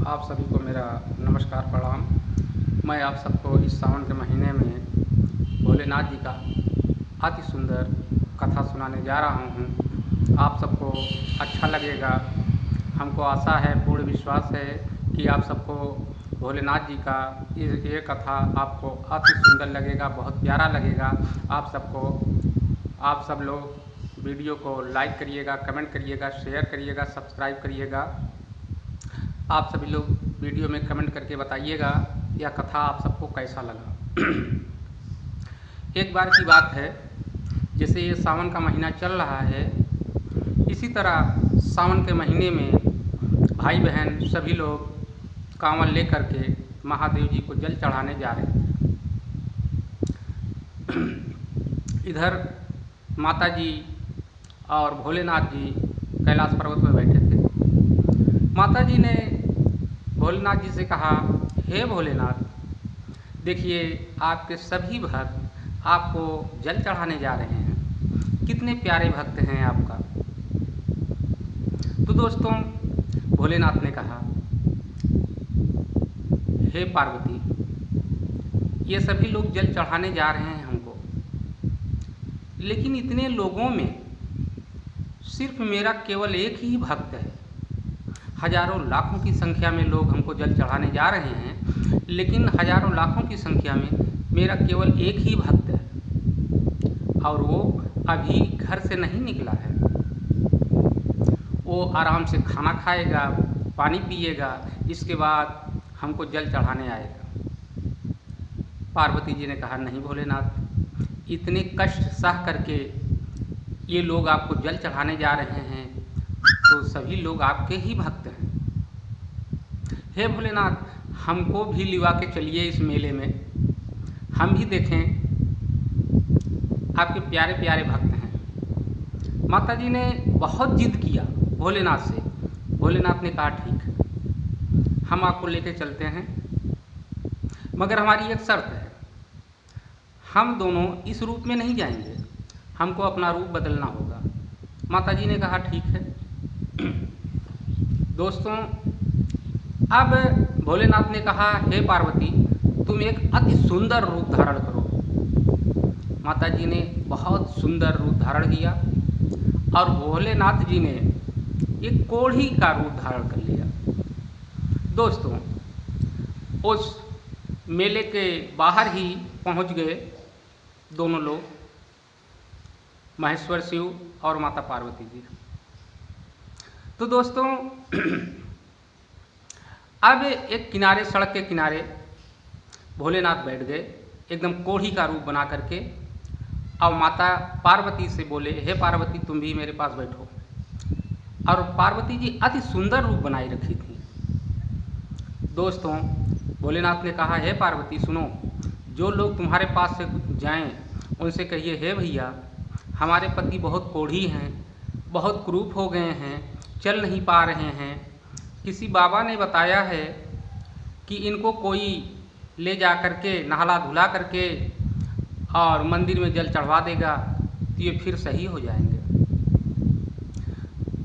आप सभी को मेरा नमस्कार प्रणाम। मैं आप सबको इस सावन के महीने में भोलेनाथ जी का अति सुंदर कथा सुनाने जा रहा हूँ। आप सबको अच्छा लगेगा। हमको आशा है, पूर्ण विश्वास है कि आप सबको भोलेनाथ जी का ये कथा आपको अति सुंदर लगेगा, बहुत प्यारा लगेगा। आप सब लोग वीडियो को लाइक करिएगा, कमेंट करिएगा, शेयर करिएगा, सब्सक्राइब करिएगा। आप सभी लोग वीडियो में कमेंट करके बताइएगा यह कथा आप सबको कैसा लगा। एक बार की बात है, जैसे ये सावन का महीना चल रहा है, इसी तरह सावन के महीने में भाई बहन सभी लोग कांवड़ लेकर के महादेव जी को जल चढ़ाने जा रहे थे। इधर माता जी और भोलेनाथ जी कैलाश पर्वत पर बैठे थे। माता जी ने भोलेनाथ जी से कहा, हे भोलेनाथ, देखिए आपके सभी भक्त आपको जल चढ़ाने जा रहे हैं, कितने प्यारे भक्त हैं आपका। तो दोस्तों, भोलेनाथ ने कहा, हे पार्वती, ये सभी लोग जल चढ़ाने जा रहे हैं हमको, लेकिन इतने लोगों में सिर्फ मेरा केवल एक ही भक्त है। हजारों लाखों की संख्या में लोग हमको जल चढ़ाने जा रहे हैं, लेकिन हजारों लाखों की संख्या में मेरा केवल एक ही भक्त है, और वो अभी घर से नहीं निकला है। वो आराम से खाना खाएगा, पानी पिएगा, इसके बाद हमको जल चढ़ाने आएगा। पार्वती जी ने कहा, नहीं भोलेनाथ, इतने कष्ट सह करके ये लोग आपको जल चढ़ाने जा रहे हैं, तो सभी लोग आपके ही भक्त हैं। हे भोलेनाथ, हमको भी लिवा के चलिए इस मेले में, हम भी देखें आपके प्यारे प्यारे भक्त हैं। माता जी ने बहुत जिद किया भोलेनाथ से। भोलेनाथ ने कहा, ठीक है, हम आपको लेके चलते हैं, मगर हमारी एक शर्त है, हम दोनों इस रूप में नहीं जाएंगे, हमको अपना रूप बदलना होगा। माता जी ने कहा, ठीक है। दोस्तों, अब भोलेनाथ ने कहा, हे पार्वती, तुम एक अति सुंदर रूप धारण करो। माता जी ने बहुत सुंदर रूप धारण किया और भोलेनाथ जी ने एक कोढ़ी का रूप धारण कर लिया। दोस्तों, उस मेले के बाहर ही पहुंच गए दोनों लोग, महेश्वर शिव और माता पार्वती जी। तो दोस्तों, अब एक किनारे, सड़क के किनारे भोलेनाथ बैठ गए, एकदम कोढ़ी का रूप बना करके, और माता पार्वती से बोले, हे पार्वती, तुम भी मेरे पास बैठो। और पार्वती जी अति सुंदर रूप बनाई रखी थी। दोस्तों, भोलेनाथ ने कहा, हे पार्वती सुनो, जो लोग तुम्हारे पास से जाएं उनसे कहिए, हे भैया, हमारे पति बहुत कोढ़ी हैं, बहुत कुरूप हो गए हैं, चल नहीं पा रहे हैं। किसी बाबा ने बताया है कि इनको कोई ले जा करके नहला धुला करके और मंदिर में जल चढ़वा देगा तो ये फिर सही हो जाएंगे।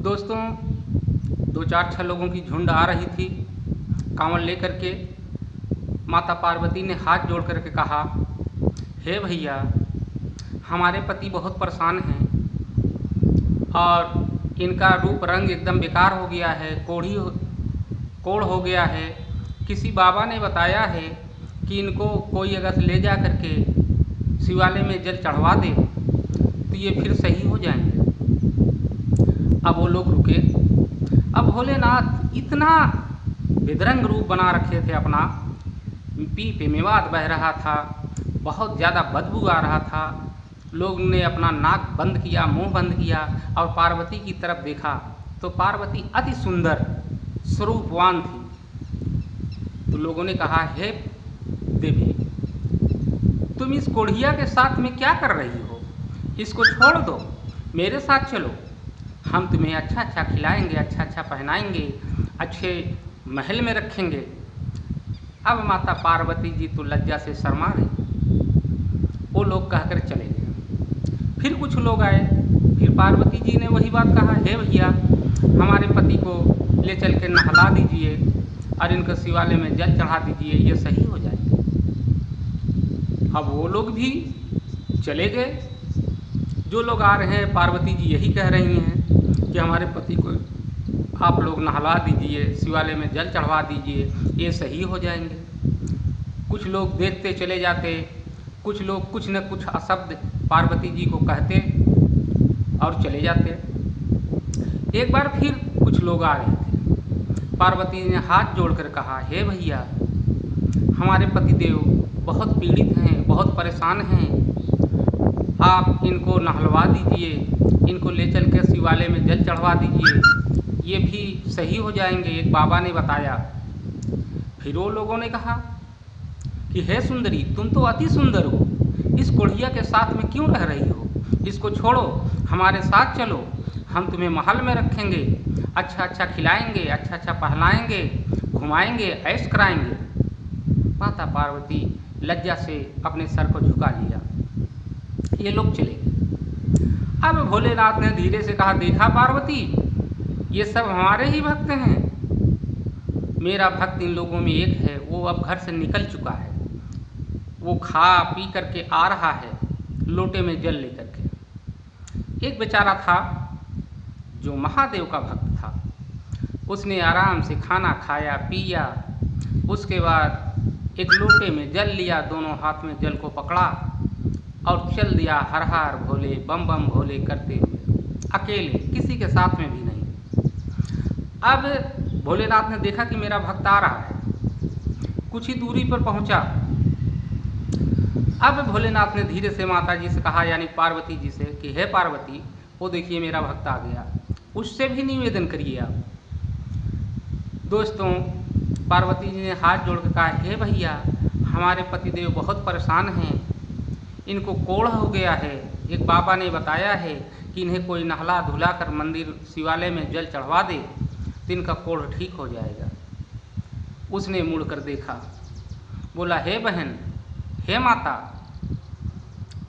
दोस्तों, 2-4-6 लोगों की झुंड आ रही थी कांवड़ लेकर के। माता पार्वती ने हाथ जोड़ करके कहा, हे भैया, हमारे पति बहुत परेशान हैं और इनका रूप रंग एकदम बेकार हो गया है, कोढ़ हो गया है। किसी बाबा ने बताया है कि इनको कोई अगर ले जा करके शिवालय में जल चढ़वा दे तो ये फिर सही हो जाएंगे। अब वो लोग रुके। अब भोलेनाथ इतना बेदरंग रूप बना रखे थे अपना, पी पे मेवात बह रहा था, बहुत ज़्यादा बदबू आ रहा था। लोग ने अपना नाक बंद किया, मुंह बंद किया और पार्वती की तरफ देखा तो पार्वती अति सुंदर स्वरूपवान थी। तो लोगों ने कहा, हे देवी, तुम इस कोढ़िया के साथ में क्या कर रही हो? इसको छोड़ दो, मेरे साथ चलो, हम तुम्हें अच्छा अच्छा खिलाएंगे, अच्छा अच्छा पहनाएंगे, अच्छे महल में रखेंगे। अब माता पार्वती जी तो लज्जा से शर्मा गई। वो लोग कहकर चले गए। फिर कुछ लोग आए, फिर पार्वती जी ने वही बात कहा, हे भैया, हमारे पति को ले चल के नहला दीजिए और इनको शिवालय में जल चढ़ा दीजिए, ये सही हो जाएंगे। अब वो लोग भी चले गए। जो लोग आ रहे हैं, पार्वती जी यही कह रही हैं कि हमारे पति को आप लोग नहला दीजिए, शिवालय में जल चढ़वा दीजिए, ये सही हो जाएंगे। कुछ लोग देखते चले जाते, कुछ लोग कुछ न कुछ अशब्द पार्वती जी को कहते और चले जाते। एक बार फिर कुछ लोग आ रहे थे। पार्वती ने हाथ जोड़कर कहा, हे भैया, हमारे पतिदेव बहुत पीड़ित हैं, बहुत परेशान हैं, आप इनको नहलवा दीजिए, इनको ले चल के शिवालय में जल चढ़वा दीजिए, ये भी सही हो जाएंगे। एक बाबा ने बताया। फिर वो लोगों ने कहा कि हे सुंदरी, तुम तो अति सुंदर हो, इस कोढ़िया के साथ में क्यों रह रही हो? इसको छोड़ो, हमारे साथ चलो, हम तुम्हें महल में रखेंगे, अच्छा अच्छा खिलाएंगे, अच्छा अच्छा पहलाएंगे, घुमाएंगे, ऐश कराएंगे। माता पार्वती लज्जा से अपने सर को झुका लिया। ये लोग चले गए। अब भोलेनाथ ने धीरे से कहा, देखा पार्वती, ये सब हमारे ही भक्त हैं। मेरा भक्त इन लोगों में एक है, वो अब घर से निकल चुका है, वो खा पी करके आ रहा है लोटे में जल लेकर के। एक बेचारा था जो महादेव का भक्त था, उसने आराम से खाना खाया पिया, उसके बाद एक लोटे में जल लिया, दोनों हाथ में जल को पकड़ा और चल दिया हर हर भोले बम बम भोले करते हुए, अकेले, किसी के साथ में भी नहीं। अब भोलेनाथ ने देखा कि मेरा भक्त आ रहा है, कुछ ही दूरी पर पहुंचा। अब भोलेनाथ ने धीरे से माता जी से कहा, यानी पार्वती जी से, कि हे पार्वती, वो देखिए मेरा भक्त आ गया, उससे भी निवेदन करिए आप। दोस्तों, पार्वती जी ने हाथ जोड़कर कहा, हे भैया, हमारे पतिदेव बहुत परेशान हैं, इनको कोढ़ हो गया है। एक बाबा ने बताया है कि इन्हें कोई नहला धुला कर मंदिर शिवालय में जल चढ़वा दे तो इनका कोढ़ ठीक हो जाएगा। उसने मुड़कर देखा, बोला, हे बहन, हे माता,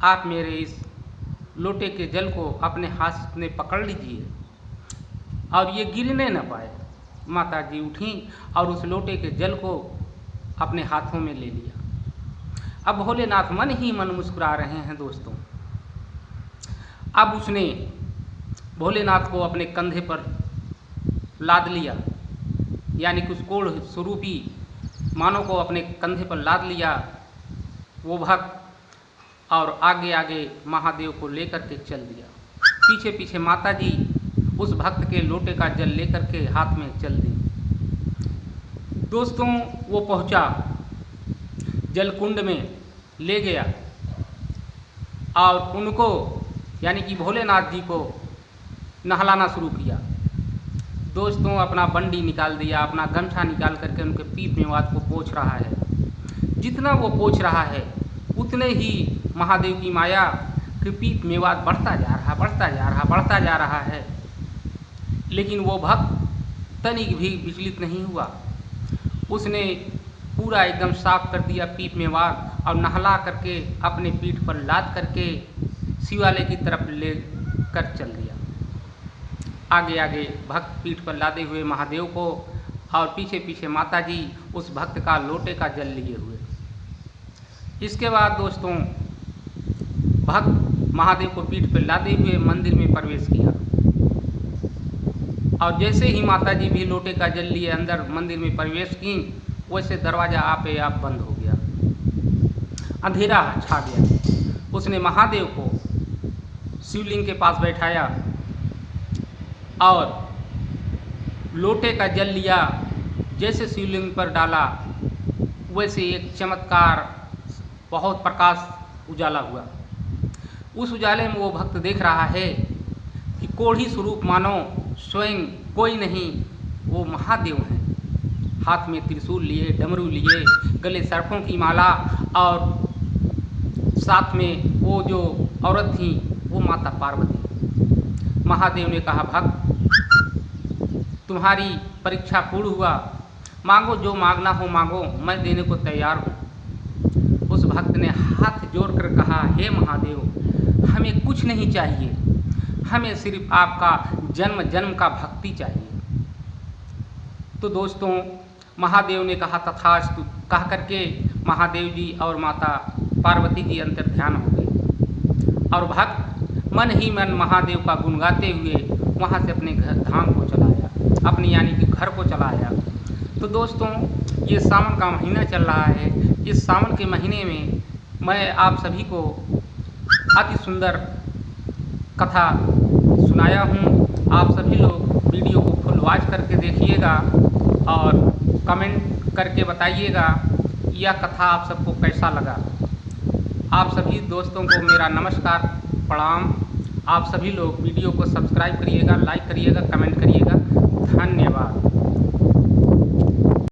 आप मेरे इस लोटे के जल को अपने हाथ में पकड़ लीजिए और ये गिरने न पाए। माता जी उठी और उस लोटे के जल को अपने हाथों में ले लिया। अब भोलेनाथ मन ही मन मुस्कुरा रहे हैं दोस्तों। अब उसने भोलेनाथ को अपने कंधे पर लाद लिया, यानी कि उस कोढ़ स्वरूपी मानव को अपने कंधे पर लाद लिया वो भक्त, और आगे आगे महादेव को लेकर के चल दिया। पीछे पीछे माता जी उस भक्त के लोटे का जल लेकर के हाथ में चल दी। दोस्तों, वो पहुंचा, जलकुंड में ले गया और उनको, यानी कि भोलेनाथ जी को नहलाना शुरू किया। दोस्तों, अपना बंडी निकाल दिया, अपना गमछा निकाल करके उनके पीठ मेवात को पोंछ रहा है। जितना वो पोंछ रहा है उतने ही महादेव की माया कि पीठ मेवात बढ़ता जा रहा, बढ़ता जा रहा, बढ़ता जा रहा है। लेकिन वो भक्त तनिक भी विचलित नहीं हुआ। उसने पूरा एकदम साफ कर दिया पीठ मेवात और नहला करके अपने पीठ पर लाद करके शिवालय की तरफ ले कर चल दिया। आगे आगे भक्त पीठ पर लादे हुए महादेव को और पीछे पीछे माता जी उस भक्त का लोटे का जल लिए हुए। इसके बाद दोस्तों, भक्त महादेव को पीठ पर लादे हुए मंदिर में प्रवेश किया और जैसे ही माता जी भी लोटे का जल लिए अंदर मंदिर में प्रवेश की, वैसे दरवाज़ा आपे आप बंद हो गया, अंधेरा छा गया। उसने महादेव को शिवलिंग के पास बैठाया और लोटे का जल लिया, जैसे शिवलिंग पर डाला वैसे एक चमत्कार, बहुत प्रकाश उजाला हुआ। उस उजाले में वो भक्त देख रहा है कि कोढ़ी स्वरूप मानो स्वयं कोई नहीं, वो महादेव हैं। हाथ में त्रिशूल लिए, डमरू लिए, गले सर्पों की माला और साथ में वो जो औरत थी वो माता पार्वती। महादेव ने कहा, भक्त, तुम्हारी परीक्षा पूर्ण हुआ, मांगो जो मांगना हो मांगो, मैं देने को तैयार हूँ। उस भक्त ने हाथ जोड़कर कहा, हे महादेव, हमें कुछ नहीं चाहिए, हमें सिर्फ आपका जन्म जन्म का भक्ति चाहिए। तो दोस्तों, महादेव ने कहा तथास्तु कह करके महादेव जी और माता पार्वती जी अंतर्ध्यान हो गए और भक्त मन ही मन महादेव का गुण गाते हुए वहाँ से अपने धाम को चलाया, अपने यानी कि घर को चलाया। तो दोस्तों, ये सावन का महीना चल रहा है। इस सावन के महीने में मैं आप सभी को अति सुंदर कथा सुनाया हूँ। आप सभी लोग वीडियो को फुल वॉच करके देखिएगा और कमेंट करके बताइएगा यह कथा आप सबको कैसा लगा। आप सभी दोस्तों को मेरा नमस्कार, प्रणाम। आप सभी लोग वीडियो को सब्सक्राइब करिएगा, लाइक करिएगा, कमेंट करिएगा। धन्यवाद।